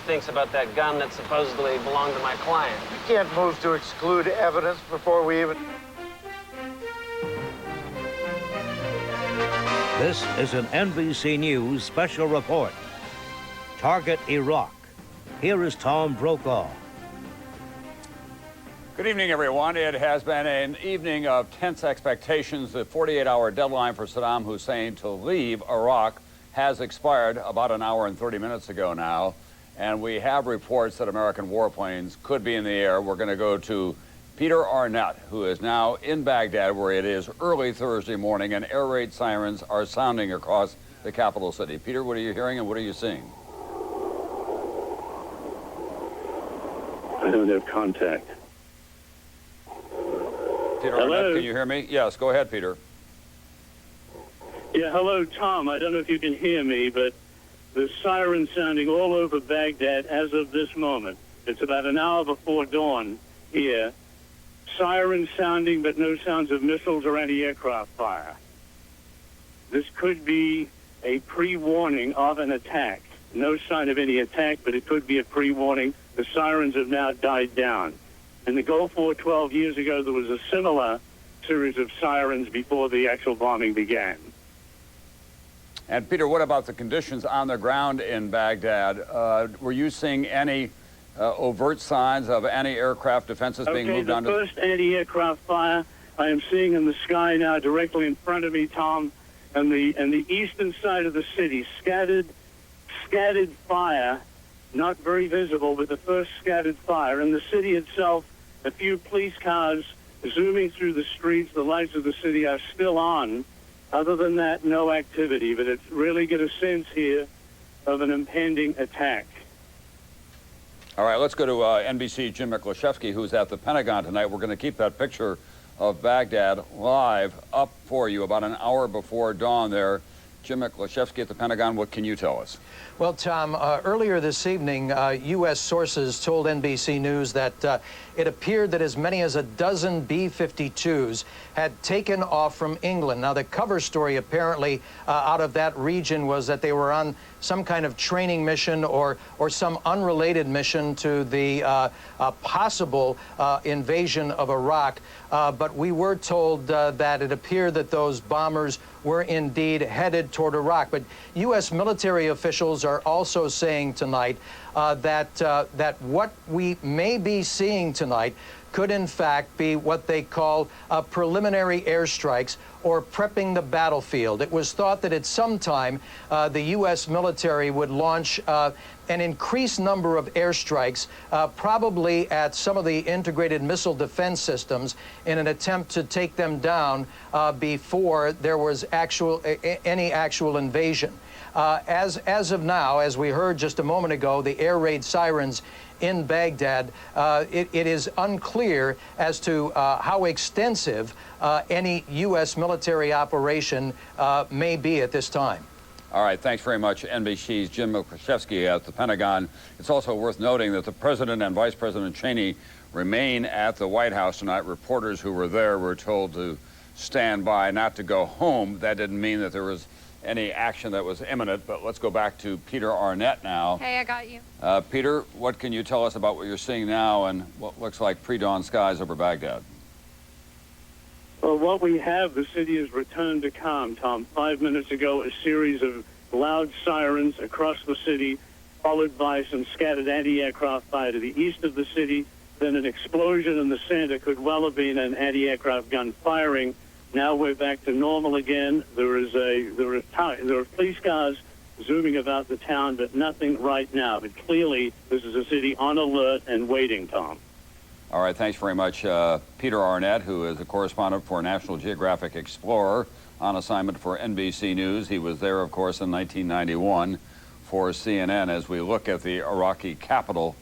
stinks about that gun that supposedly belonged to my client. We can't move to exclude evidence before we even... This is an NBC News special report. Target Iraq. Here is Tom Brokaw. Good evening, everyone. It has been an evening of tense expectations. The 48-hour deadline for Saddam Hussein to leave Iraq has expired about an hour and 30 minutes ago now. And we have reports that American warplanes could be in the air. We're going to go to Peter Arnett, who is now in Baghdad, where it is early Thursday morning, and air raid sirens are sounding across the capital city. Peter, what are you hearing and what are you seeing? I don't have contact. Peter Hello? Arnett, can you hear me? Yes, go ahead, Peter. Yeah, hello, Tom. I don't know if you can hear me, but the siren sounding all over Baghdad as of this moment. It's about an hour before dawn here. Sirens sounding, but no sounds of missiles or anti-aircraft fire. This could be a pre-warning of an attack. No sign of any attack, but it could be a pre-warning. The sirens have now died down. In the Gulf War 12 years ago, there was a similar series of sirens before the actual bombing began. And Peter, what about the conditions on the ground in Baghdad? Were you seeing any overt signs of anti-aircraft defenses being moved on? The first anti-aircraft fire I am seeing in the sky now directly in front of me, Tom, and the eastern side of the city, scattered fire, not very visible, but the first scattered fire. In the city itself, a few police cars zooming through the streets. The lights of the city are still on. Other than that, no activity, but it's really get a sense here of an impending attack. All right, let's go to NBC Jim Miklaszewski, who's at the Pentagon tonight. We're going to keep that picture of Baghdad live up for you about an hour before dawn there. Jim Miklaszewski at the Pentagon, what can you tell us? Well, Tom, earlier this evening, U.S. sources told NBC News that it appeared that as many as a dozen B-52s had taken off from England. Now, the cover story apparently out of that region was that they were on some kind of training mission or some unrelated mission to the possible invasion of Iraq. But we were told that it appeared that those bombers were indeed headed toward Iraq. But U.S. military officials are also saying tonight that what we may be seeing tonight could in fact be what they call preliminary airstrikes or prepping the battlefield. It was thought that at some time the U.S. military would launch an increased number of airstrikes, probably at some of the integrated missile defense systems, in an attempt to take them down before there was any actual invasion. As of now, as we heard just a moment ago, the air raid sirens in Baghdad, it is unclear as to how extensive any U.S. military operation may be at this time. All right, thanks very much, NBC's Jim Miklaszewski at the Pentagon. It's also worth noting that the President and Vice President Cheney remain at the White House tonight. Reporters who were there were told to stand by, not to go home. That didn't mean that there was any action that was imminent, but let's go back to Peter Arnett now. Hey, I got you. Peter, what can you tell us about what you're seeing now and what looks like pre-dawn skies over Baghdad? Well, what we have, the city has returned to calm, Tom. 5 minutes ago, a series of loud sirens across the city, followed by some scattered anti-aircraft fire to the east of the city, then an explosion in the center could well have been an anti-aircraft gun firing. Now we're back to normal again. There are police cars zooming about the town, but nothing right now. But clearly, this is a city on alert and waiting, Tom. All right, thanks very much. Peter Arnett, who is a correspondent for National Geographic Explorer, on assignment for NBC News. He was there, of course, in 1991 for CNN. As we look at the Iraqi capital,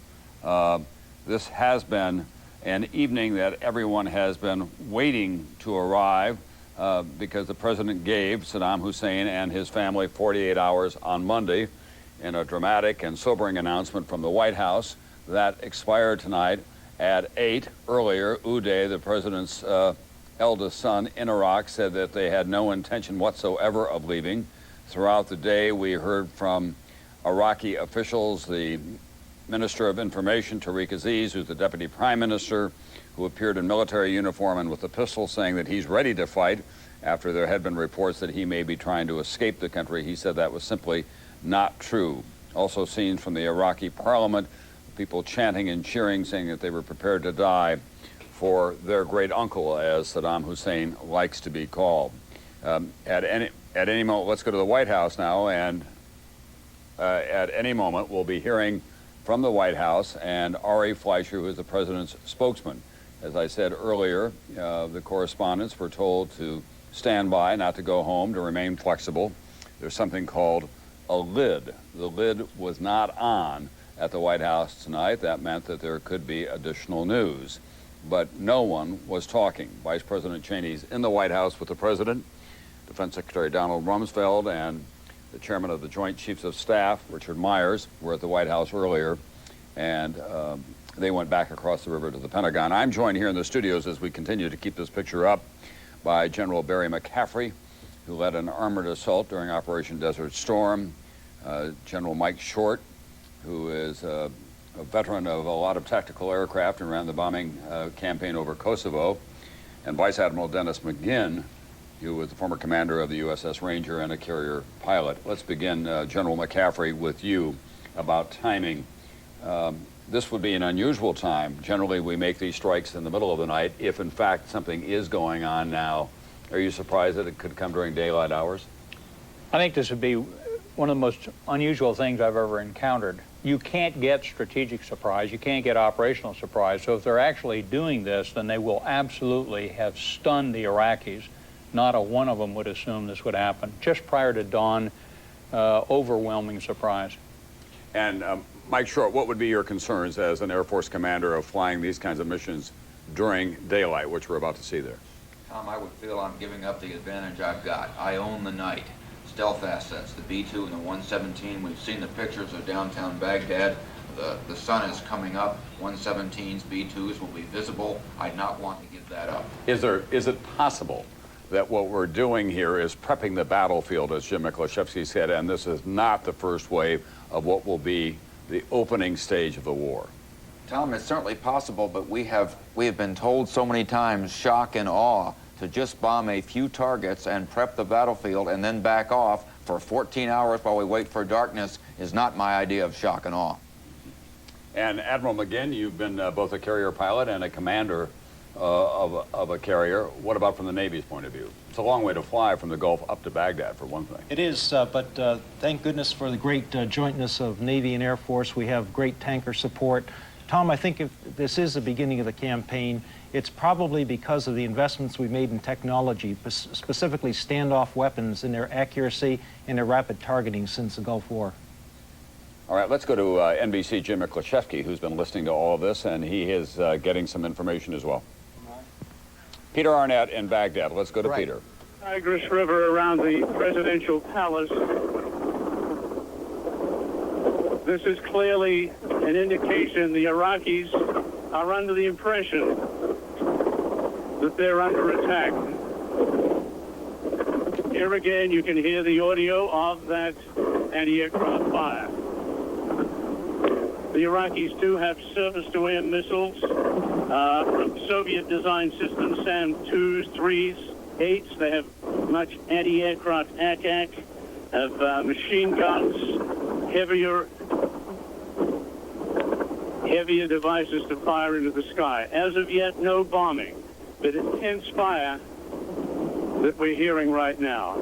this has been an evening that everyone has been waiting to arrive because the president gave Saddam Hussein and his family 48 hours on Monday in a dramatic and sobering announcement from the White House that expired tonight at 8. Earlier, Uday, the president's eldest son in Iraq, said that they had no intention whatsoever of leaving. Throughout the day, we heard from Iraqi officials, the Minister of Information, Tariq Aziz, who's the Deputy Prime Minister, who appeared in military uniform and with a pistol, saying that he's ready to fight after there had been reports that he may be trying to escape the country. He said that was simply not true. Also scenes from the Iraqi parliament, people chanting and cheering, saying that they were prepared to die for their great uncle, as Saddam Hussein likes to be called. At any moment, let's go to the White House now, and at any moment we'll be hearing from the White House and Ari Fleischer, who is the president's spokesman. As I said earlier, the correspondents were told to stand by, not to go home, to remain flexible. There's something called a lid. The lid was not on at the White House tonight. That meant that there could be additional news. But no one was talking. Vice President Cheney's in the White House with the president. Defense Secretary Donald Rumsfeld and the chairman of the Joint Chiefs of Staff, Richard Myers, were at the White House earlier, and they went back across the river to the Pentagon. I'm joined here in the studios as we continue to keep this picture up by General Barry McCaffrey, who led an armored assault during Operation Desert Storm, General Mike Short, who is a veteran of a lot of tactical aircraft and ran the bombing campaign over Kosovo, and Vice Admiral Dennis McGinn, who was the former commander of the USS Ranger and a carrier pilot. Let's begin, General McCaffrey, with you about timing. This would be an unusual time. Generally, we make these strikes in the middle of the night. If, in fact, something is going on now, are you surprised that it could come during daylight hours? I think this would be one of the most unusual things I've ever encountered. You can't get strategic surprise. You can't get operational surprise. So if they're actually doing this, then they will absolutely have stunned the Iraqis. Not a one of them would assume this would happen. Just prior to dawn, overwhelming surprise. And Mike Short, what would be your concerns as an Air Force commander of flying these kinds of missions during daylight, which we're about to see there? Tom, I would feel I'm giving up the advantage I've got. I own the night. Stealth assets, the B-2 and the 117. We've seen the pictures of downtown Baghdad. The sun is coming up. 117s, B-2s will be visible. I'd not want to give that up. Is it possible that what we're doing here is prepping the battlefield, as Jim Miklashevsky said, and this is not the first wave of what will be the opening stage of the war? Tom, it's certainly possible, but we have been told so many times, shock and awe, to just bomb a few targets and prep the battlefield and then back off for 14 hours while we wait for darkness is not my idea of shock and awe. And Admiral McGinn, you've been both a carrier pilot and a commander of a carrier. What about from the Navy's point of view? It's a long way to fly from the Gulf up to Baghdad, for one thing. It is, but thank goodness for the great jointness of Navy and Air Force. We have great tanker support. Tom, I think if this is the beginning of the campaign, it's probably because of the investments we've made in technology, specifically standoff weapons and their accuracy and their rapid targeting since the Gulf War. All right, let's go to NBC Jim Miklashevsky, who's been listening to all of this, and he is getting some information as well. Peter Arnett in Baghdad. Let's go to Peter. Tigris River around the presidential palace. This is clearly an indication the Iraqis are under the impression that they're under attack. Here again, you can hear the audio of that anti-aircraft fire. The Iraqis do have surface-to-air missiles from Soviet-designed systems, SAM-2s, 3s, 8s. They have much anti-aircraft ACAC, have machine guns, heavier devices to fire into the sky. As of yet, no bombing, but intense fire that we're hearing right now.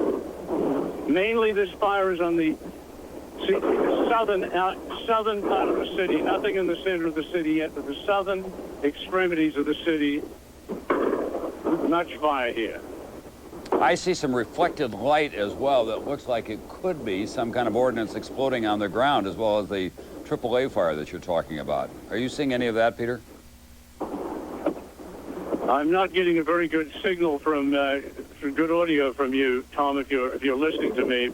Mainly this fire is on the southern part of the city, nothing in the center of the city yet, but the southern extremities of the city, much fire here. I see some reflected light as well that looks like it could be some kind of ordnance exploding on the ground, as well as the AAA fire that you're talking about. Are you seeing any of that, Peter? I'm not getting a very good signal from good audio from you, Tom, if you're listening to me.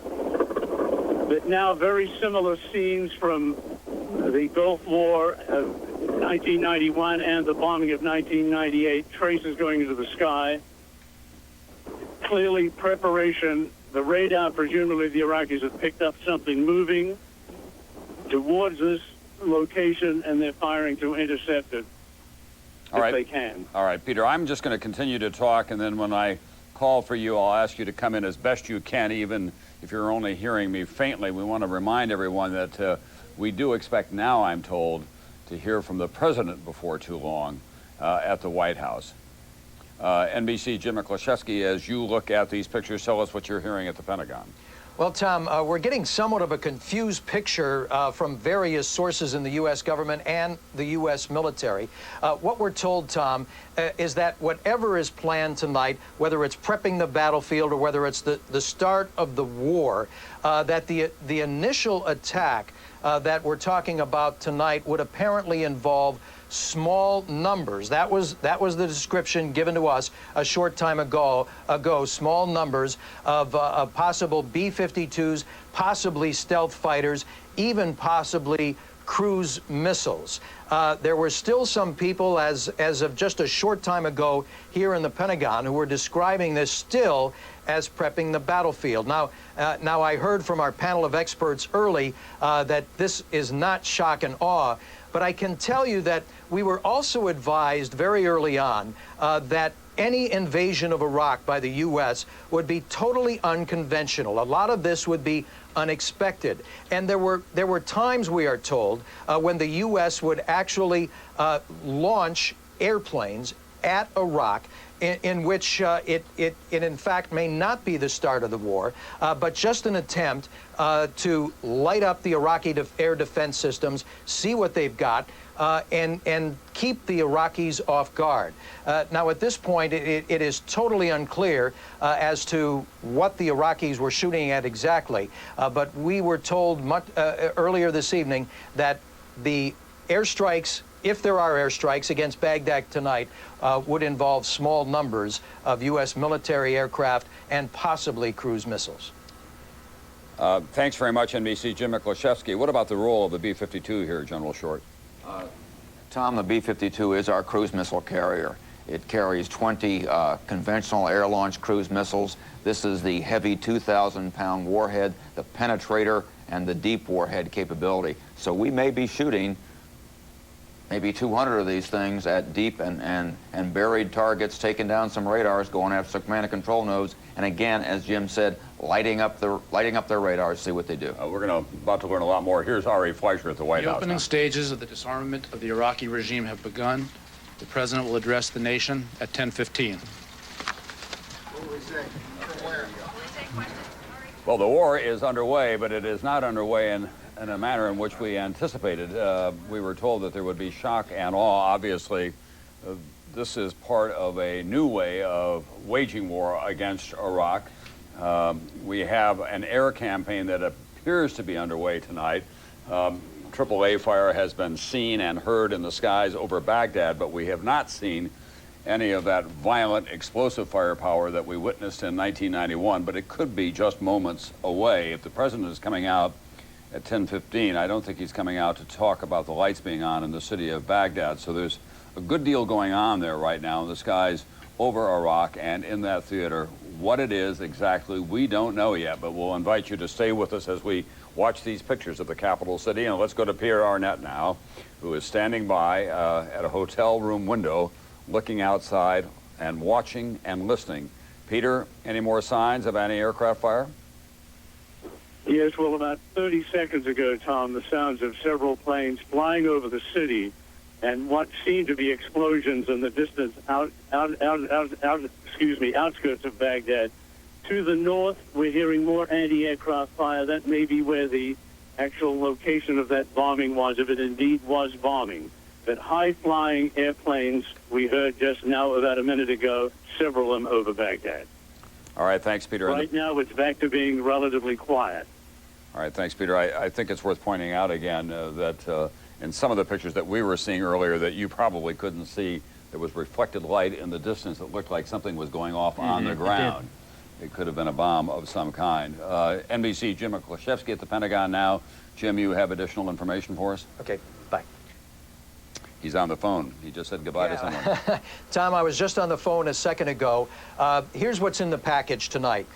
But now very similar scenes from the Gulf War of 1991 and the bombing of 1998, traces going into the sky. Clearly preparation. The radar, presumably the Iraqis have picked up something moving towards us location, and they're firing to intercept it if they can. All right, Peter, I'm just going to continue to talk, and then when I call for you, I'll ask you to come in as best you can, even if you're only hearing me faintly. We want to remind everyone that we do expect now, I'm told, to hear from the president before too long at the White House. NBC Jim Miklaszewski, as you look at these pictures, tell us what you're hearing at the Pentagon. Well, Tom, we're getting somewhat of a confused picture from various sources in the U.S. government and the U.S. military. What we're told, Tom, is that whatever is planned tonight, whether it's prepping the battlefield or whether it's the start of the war, that the initial attack that we're talking about tonight would apparently involve small numbers. That was the description given to us a short time ago, small numbers of possible B-52s, possibly stealth fighters, even possibly cruise missiles. There were still some people, as of just a short time ago here in the Pentagon, who were describing this still as prepping the battlefield. Now I heard from our panel of experts early that this is not shock and awe, but I can tell you that we were also advised very early on that any invasion of Iraq by the U.S. would be totally unconventional. A lot of this would be unexpected. And there were times, we are told, when the U.S. would actually launch airplanes at Iraq in which it in fact may not be the start of the war, but just an attempt to light up the Iraqi air defense systems, see what they've got, and keep the Iraqis off guard. Now, at this point, it is totally unclear as to what the Iraqis were shooting at exactly, but we were told earlier this evening that the airstrikes, if there are airstrikes against Baghdad tonight, would involve small numbers of U.S. military aircraft and possibly cruise missiles. Thanks very much, NBC Jim Miklaszewski. What about the role of the B-52 here, General Short? Tom, the B-52 is our cruise missile carrier. It carries 20 conventional air-launched cruise missiles. This is the heavy 2,000-pound warhead, the penetrator, and the deep warhead capability. So we may be shooting maybe 200 of these things at deep and buried targets, taking down some radars, going after some command and control nodes, and again, as Jim said, lighting up their radars, see what they do. We're about to learn a lot more. Here's Ari Fleischer at the White House. The opening stages of the disarmament of the Iraqi regime have begun. The president will address the nation at 10:15. What will we say? From where? Well, the war is underway, but it is not underway in a manner in which we anticipated. We were told that there would be shock and awe. Obviously, this is part of a new way of waging war against Iraq. We have an air campaign that appears to be underway tonight. AAA fire has been seen and heard in the skies over Baghdad, but we have not seen any of that violent explosive firepower that we witnessed in 1991, but it could be just moments away. If the president is coming out at 10:15, I don't think he's coming out to talk about the lights being on in the city of Baghdad. So there's a good deal going on there right now in the skies over Iraq and in that theater. What it is exactly, we don't know yet, but we'll invite you to stay with us as we watch these pictures of the capital city. And let's go to Pierre Arnett now, who is standing by at a hotel room window, looking outside and watching and listening. Peter, any more signs of anti-aircraft fire? Yes, well, about 30 seconds ago, Tom, the sounds of several planes flying over the city and what seemed to be explosions in the distance outskirts of Baghdad. To the north, we're hearing more anti-aircraft fire. That may be where the actual location of that bombing was, if it indeed was bombing. But high-flying airplanes, we heard just now about a minute ago, several of them over Baghdad. All right, thanks, Peter. Right now, it's back to being relatively quiet. All right, thanks, Peter. I think it's worth pointing out again that in some of the pictures that we were seeing earlier that you probably couldn't see, there was reflected light in the distance that looked like something was going off on the ground. It could have been a bomb of some kind. NBC Jim Miklaszewski at the Pentagon now. Jim, you have additional information for us? Okay, bye. He's on the phone. He just said goodbye to someone. Tom, I was just on the phone a second ago. Here's what's in the package tonight.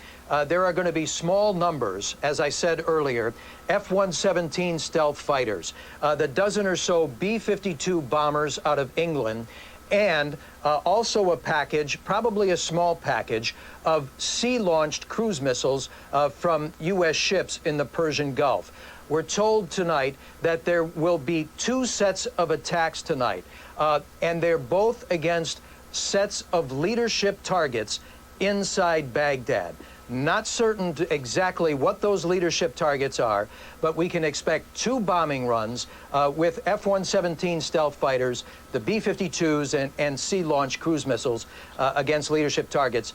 There are going to be small numbers, as I said earlier, F-117 stealth fighters, the dozen or so B-52 bombers out of England, and also a package, probably a small package, of sea-launched cruise missiles from U.S. ships in the Persian Gulf. We're told tonight that there will be 2 sets of attacks tonight, and they're both against sets of leadership targets inside Baghdad. Not certain exactly what those leadership targets are, but we can expect 2 bombing runs with F-117 stealth fighters, the B-52s, and sea-launched cruise missiles against leadership targets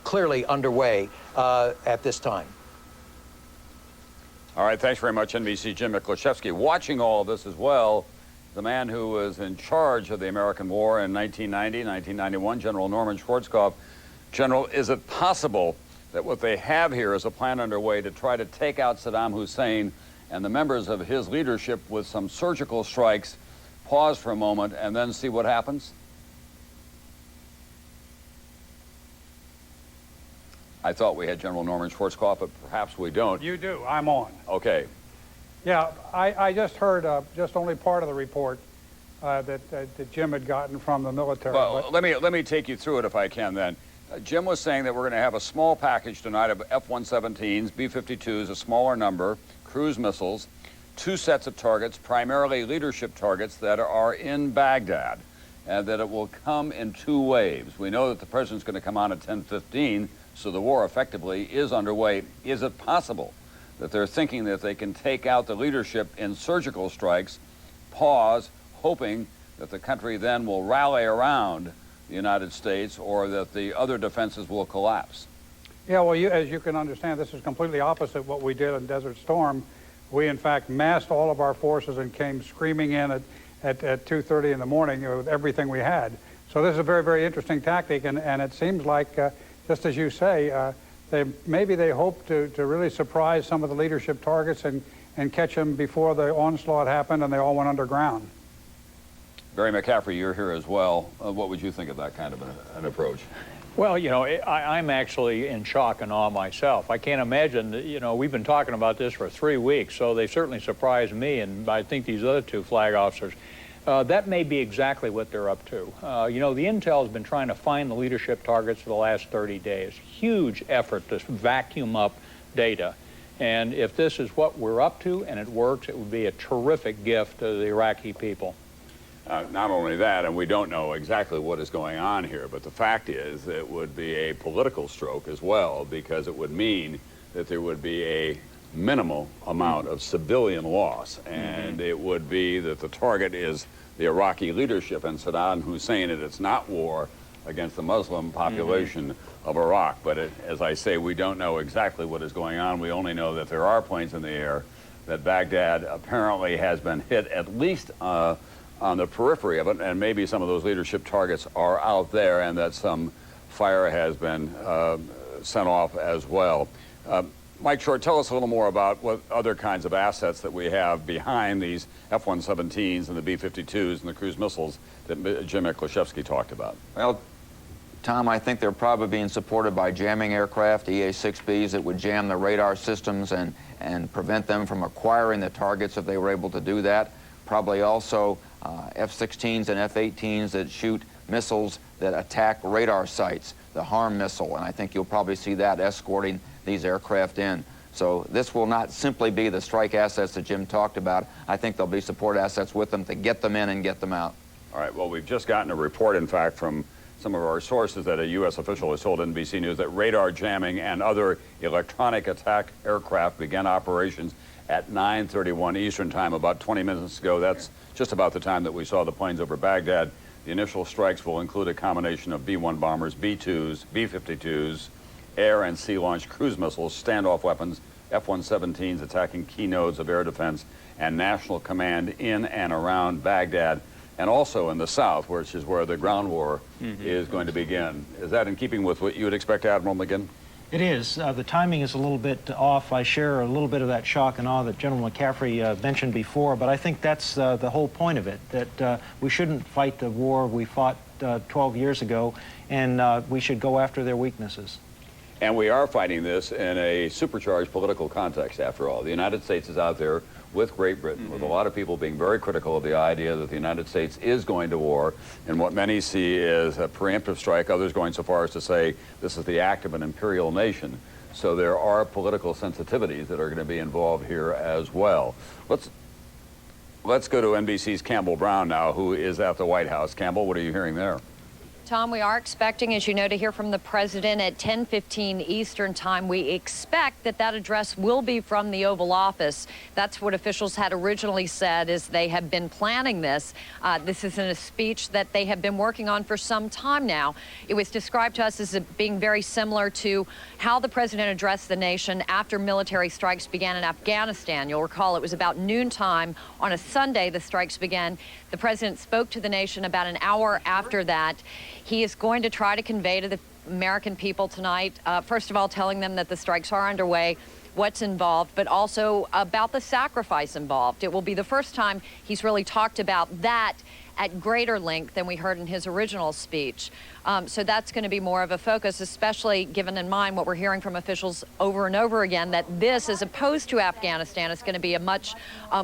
clearly underway at this time. All right, thanks very much, NBC Jim Miklaszewski. Watching all of this as well, the man who was in charge of the American war in 1990, 1991, General Norman Schwarzkopf. General, is it possible that what they have here is a plan underway to try to take out Saddam Hussein and the members of his leadership with some surgical strikes, pause for a moment, and then see what happens? I thought we had General Norman Schwarzkopf, but perhaps we don't. You do. I'm on. Okay. Yeah, I just heard just only part of the report that Jim had gotten from the military. Well, let me take you through it if I can then. Jim was saying that we're going to have a small package tonight of F-117s, B-52s, a smaller number, cruise missiles, 2 sets of targets, primarily leadership targets that are in Baghdad, and that it will come in 2 waves. We know that the president's going to come on at 10:15, so the war effectively is underway. Is it possible that they're thinking that they can take out the leadership in surgical strikes, pause, hoping that the country then will rally around the United States, or that the other defenses will collapse? Yeah, well, as you can understand, this is completely opposite what we did in Desert Storm. We, in fact, massed all of our forces and came screaming in at 2:30 in the morning with everything we had. So this is a very, very interesting tactic, and it seems like, just as you say, maybe they hope to really surprise some of the leadership targets and catch them before the onslaught happened and they all went underground. Barry McCaffrey, you're here as well. What would you think of that kind of an approach? Well, you know, I'm actually in shock and awe myself. I can't imagine, you know, we've been talking about this for 3 weeks, so they certainly surprised me, and I think these other 2 flag officers. That may be exactly what they're up to. You know, the intel has been trying to find the leadership targets for the last 30 days. Huge effort to vacuum up data. And if this is what we're up to and it works, it would be a terrific gift to the Iraqi people. Not only that, and we don't know exactly what is going on here, but the fact is it would be a political stroke as well, because it would mean that there would be a minimal amount of civilian loss, and it would be that the target is the Iraqi leadership and Saddam Hussein, and it's not war against the Muslim population of Iraq. But as I say, we don't know exactly what is going on. We only know that there are planes in the air, that Baghdad apparently has been hit at least on the periphery of it, and maybe some of those leadership targets are out there, and that some fire has been sent off as well. Mike Short, tell us a little more about what other kinds of assets that we have behind these F-117s and the B-52s and the cruise missiles that Jim Miklaszewski talked about. Well, Tom, I think they're probably being supported by jamming aircraft, EA-6Bs, that would jam the radar systems and prevent them from acquiring the targets if they were able to do that. Probably also F-16s and F-18s that shoot missiles that attack radar sites, the HARM missile, and I think you'll probably see that escorting these aircraft in. So this will not simply be the strike assets that Jim talked about. I think there'll be support assets with them to get them in and get them out. All right, well, we've just gotten a report, in fact, from some of our sources that a U.S. official has told NBC News that radar jamming and other electronic attack aircraft began operations at 9:31 Eastern Time about 20 minutes ago. That's just about the time that we saw the planes over Baghdad. The initial strikes will include a combination of B-1 bombers, B-2s, B-52s, air and sea-launched cruise missiles, standoff weapons, F-117s attacking key nodes of air defense, and national command in and around Baghdad, and also in the south, which is where the ground war is going to begin. Is that in keeping with what you would expect, Admiral McGinn? It is. The timing is a little bit off. I share a little bit of that shock and awe that General McCaffrey mentioned before, but I think that's the whole point of it, that we shouldn't fight the war we fought 12 years ago, and we should go after their weaknesses. And we are fighting this in a supercharged political context, after all. The United States is out there with Great Britain, with a lot of people being very critical of the idea that the United States is going to war, and what many see is a preemptive strike, others going so far as to say this is the act of an imperial nation. So there are political sensitivities that are going to be involved here as well. Let's go to NBC's Campbell Brown now, who is at the White House. Campbell, what are you hearing there? Tom, we are expecting, as you know, to hear from the president at 10:15 Eastern time. We expect that that address will be from the Oval Office. That's what officials had originally said, as they have been planning this. This isn't a speech that they have been working on for some time now. It was described to us as being very similar to how the president addressed the nation after military strikes began in Afghanistan. You'll recall it was about noontime on a Sunday the strikes began. The president spoke to the nation about an hour after that. He is going to try to convey to the American people tonight, first of all, telling them that the strikes are underway, what's involved, but also about the sacrifice involved. It will be the first time he's really talked about that at greater length than we heard in his original speech. So that's going to be more of a focus, especially given in mind what we're hearing from officials over and over again, that this, as opposed to Afghanistan, is going to be a much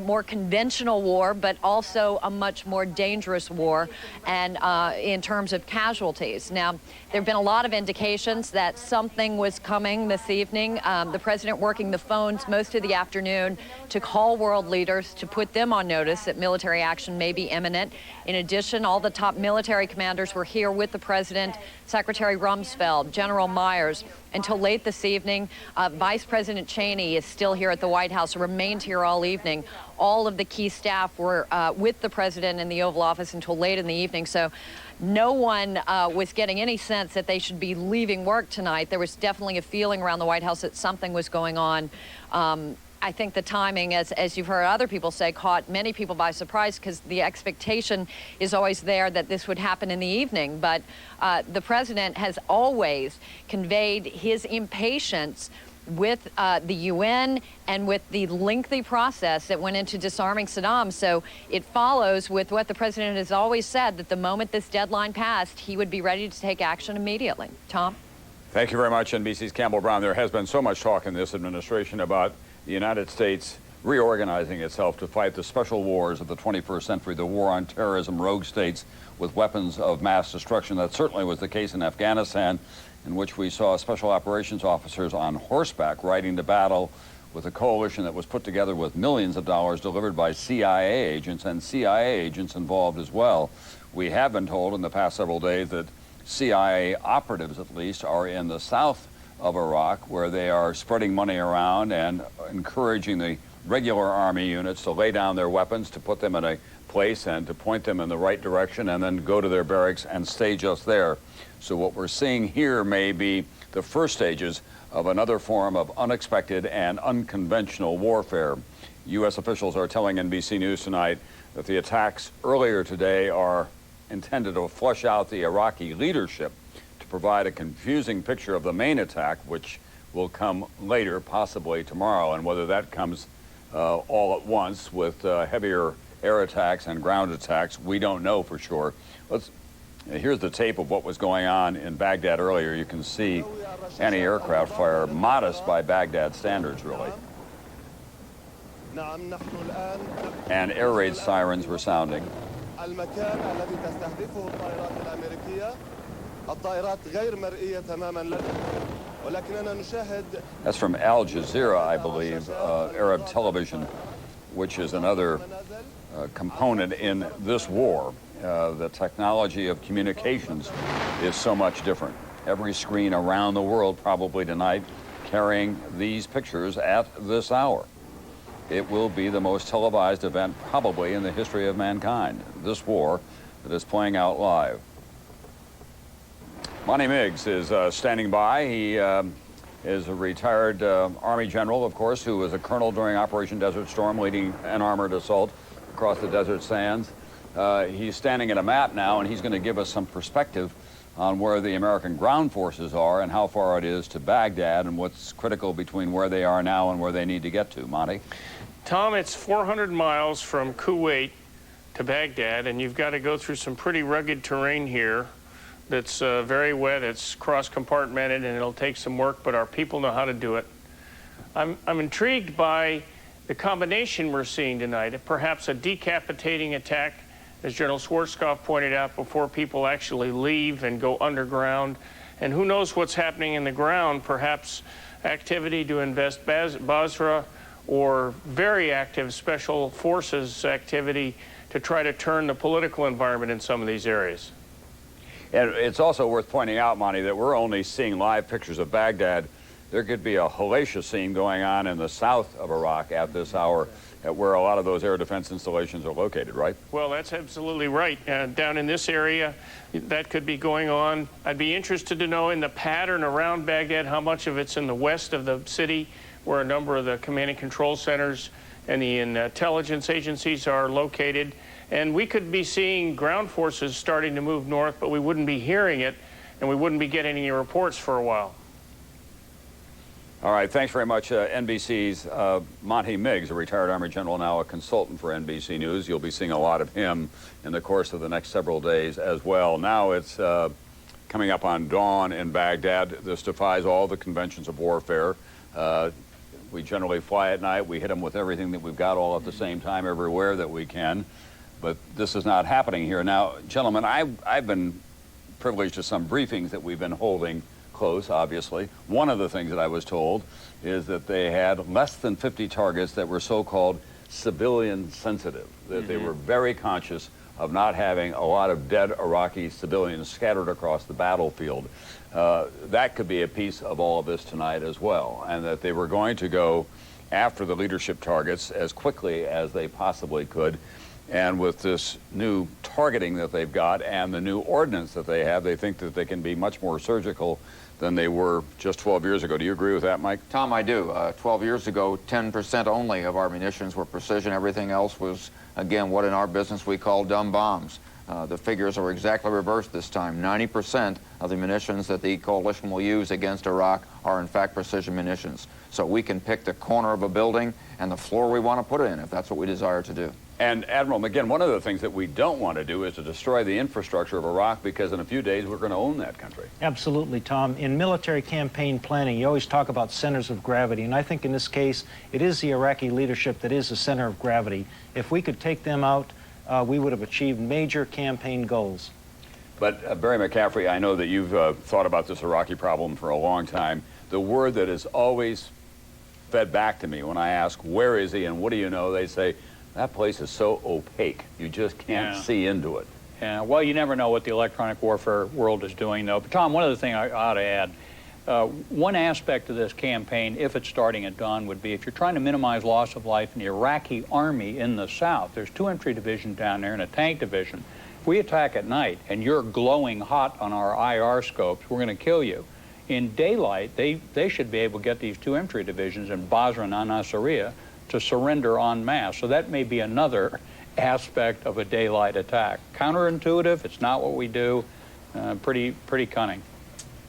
more conventional war, but also a much more dangerous war, and in terms of casualties. Now, there have been a lot of indications that something was coming this evening. The president working the phones most of the afternoon to call world leaders to put them on notice that military action may be imminent. In addition, all the top military commanders were here with the president, Secretary Rumsfeld, General Myers, until late this evening. Vice President Cheney is still here at the White House, remained here all evening. All of the key staff were with the president in the Oval Office until late in the evening. So no one was getting any sense that they should be leaving work tonight. There was definitely a feeling around the White House that something was going on. I think the timing, as you've heard other people say, caught many people by surprise, because the expectation is always there that this would happen in the evening. But the president has always conveyed his impatience with the UN and with the lengthy process that went into disarming Saddam. So it follows with what the president has always said, that the moment this deadline passed, he would be ready to take action immediately. Tom? Thank you very much, NBC's Campbell Brown. There has been so much talk in this administration about the United States reorganizing itself to fight the special wars of the 21st century, the war on terrorism, rogue states with weapons of mass destruction. That certainly was the case in Afghanistan, in which we saw special operations officers on horseback riding to battle with a coalition that was put together with millions of dollars delivered by CIA agents, and CIA agents involved as well. We have been told in the past several days that CIA operatives, at least, are in the south of Iraq, where they are spreading money around and encouraging the regular army units to lay down their weapons, to put them in a place and to point them in the right direction, and then go to their barracks and stay just there. So what we're seeing here may be the first stages of another form of unexpected and unconventional warfare. U.S. officials are telling NBC News tonight that the attacks earlier today are intended to flush out the Iraqi leadership, to provide a confusing picture of the main attack, which will come later, possibly tomorrow. And whether that comes all at once with heavier air attacks and ground attacks, we don't know for sure. Here's the tape of what was going on in Baghdad earlier. You can see anti-aircraft fire, modest by Baghdad standards, really. And air raid sirens were sounding. That's from Al Jazeera, I believe, Arab television, which is another component in this war. The technology of communications is so much different. Every screen around the world probably tonight carrying these pictures at this hour. It will be the most televised event probably in the history of mankind, this war that is playing out live. Monty Miggs is standing by. He is a retired Army general, of course, who was a colonel during Operation Desert Storm, leading an armored assault across the desert sands. He's standing at a map now, and he's going to give us some perspective on where the American ground forces are and how far it is to Baghdad and what's critical between where they are now and where they need to get to. Monty? Tom, it's 400 miles from Kuwait to Baghdad, and you've got to go through some pretty rugged terrain here that's very wet. It's cross-compartmented, and it'll take some work, but our people know how to do it. I'm intrigued by the combination we're seeing tonight, perhaps a decapitating attack, as General Schwarzkopf pointed out, before people actually leave and go underground. And who knows what's happening in the ground, perhaps activity to invest Basra or very active special forces activity to try to turn the political environment in some of these areas. And it's also worth pointing out, Monty, that we're only seeing live pictures of Baghdad. There could be a hellacious scene going on in the south of Iraq at this hour, at where a lot of those air defense installations are located, right? Well, that's absolutely right. Down in this area, that could be going on. I'd be interested to know in the pattern around Baghdad how much of it's in the west of the city, where a number of the command and control centers and the intelligence agencies are located. And we could be seeing ground forces starting to move north, but we wouldn't be hearing it, and we wouldn't be getting any reports for a while. All right, thanks very much, NBC's Monty Miggs, a retired Army general, now a consultant for NBC News. You'll be seeing a lot of him in the course of the next several days as well. Now it's coming up on dawn in Baghdad. This defies all the conventions of warfare. We generally fly at night. We hit them with everything that we've got all at the same time everywhere that we can. But this is not happening here. Now, gentlemen, I've been privileged to some briefings that we've been holding close, obviously. One of the things that I was told is that they had less than 50 targets that were so-called civilian sensitive, that they were very conscious of not having a lot of dead Iraqi civilians scattered across the battlefield. That could be a piece of all of this tonight as well, and that they were going to go after the leadership targets as quickly as they possibly could. And with this new targeting that they've got and the new ordnance that they have, they think that they can be much more surgical than they were just 12 years ago. Do you agree with that, Mike? Tom, I do. 12 years ago, 10% only of our munitions were precision. Everything else was, again, what in our business we call dumb bombs. The figures are exactly reversed this time. 90% of the munitions that the coalition will use against Iraq are, in fact, precision munitions. So we can pick the corner of a building and the floor we want to put it in, if that's what we desire to do. And Admiral, again, one of the things that we don't want to do is to destroy the infrastructure of Iraq, because in a few days we're going to own that country. Absolutely, Tom. In military campaign planning, you always talk about centers of gravity, and I think in this case, it is the Iraqi leadership that is the center of gravity. If we could take them out, we would have achieved major campaign goals. But Barry McCaffrey, I know that you've thought about this Iraqi problem for a long time. The word that is always fed back to me when I ask, where is he and what do you know, they say, that place is so opaque. You just can't see into it. Yeah, well, you never know what the electronic warfare world is doing, though. But, Tom, one other thing I ought to add, one aspect of this campaign, if it's starting at dawn, would be if you're trying to minimize loss of life in the Iraqi army in the south, there's 2 infantry divisions down there and a tank division. If we attack at night and you're glowing hot on our IR scopes, we're going to kill you. In daylight, they should be able to get these 2 infantry divisions in Basra and Al-Nasiriyah to surrender en masse. So that may be another aspect of a daylight attack. Counterintuitive, it's not what we do, pretty cunning.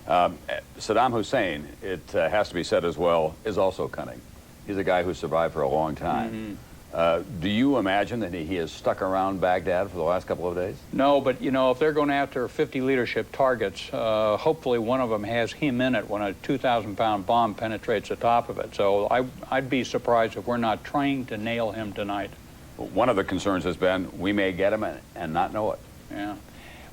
Saddam Hussein, it has to be said as well, is also cunning. He's a guy who survived for a long time. Do you imagine that he has stuck around Baghdad for the last couple of days? No, but you know, if they're going after 50 leadership targets, hopefully one of them has him in it when a 2,000-pound bomb penetrates the top of it. So I'd be surprised if we're not trying to nail him tonight. One of the concerns has been we may get him and not know it. Yeah.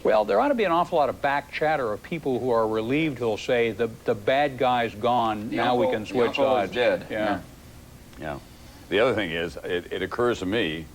Well, there ought to be an awful lot of back chatter of people who are relieved who'll say the bad guy's gone, now we can switch sides. Dead. Yeah. Yeah. The other thing is, it occurs to me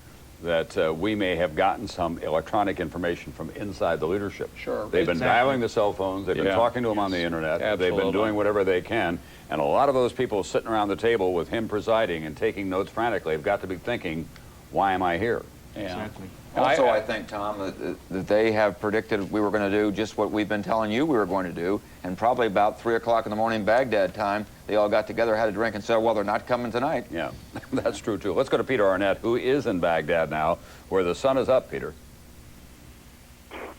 that we may have gotten some electronic information from inside the leadership. Sure. They've been dialing the cell phones. They've been talking to him on the internet. Absolutely. They've been doing whatever they can. And a lot of those people sitting around the table with him presiding and taking notes frantically have got to be thinking, why am I here? Yeah. Exactly. Also, I think, Tom, that they have predicted we were going to do just what we've been telling you we were going to do, and probably about 3 o'clock in the morning Baghdad time, they all got together, had a drink, and said, well, they're not coming tonight. Yeah, that's true, too. Let's go to Peter Arnett, who is in Baghdad now, where the sun is up, Peter.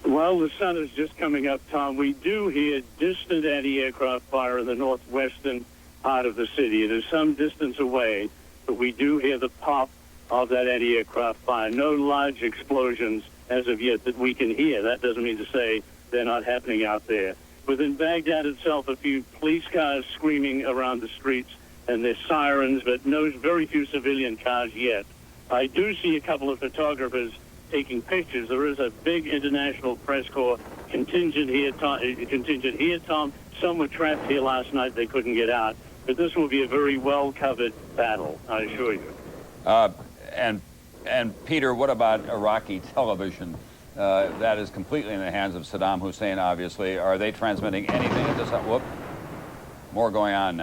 Well, Well, the sun is just coming up, Tom. We do hear distant anti-aircraft fire in the northwestern part of the city. It is some distance away, but we do hear the pop of that anti-aircraft fire. No large explosions as of yet that we can hear. That doesn't mean to say they're not happening out there. Within Baghdad itself, a few police cars screaming around the streets, and there's sirens, but no, very few civilian cars yet. I do see a couple of photographers taking pictures. There is a big international press corps contingent here, Tom. Some were trapped here last night. They couldn't get out. But this will be a very well-covered battle, I assure you. And Peter, what about Iraqi television? That is completely in the hands of Saddam Hussein, obviously. Are they transmitting anything at this time? Whoop. More going on now.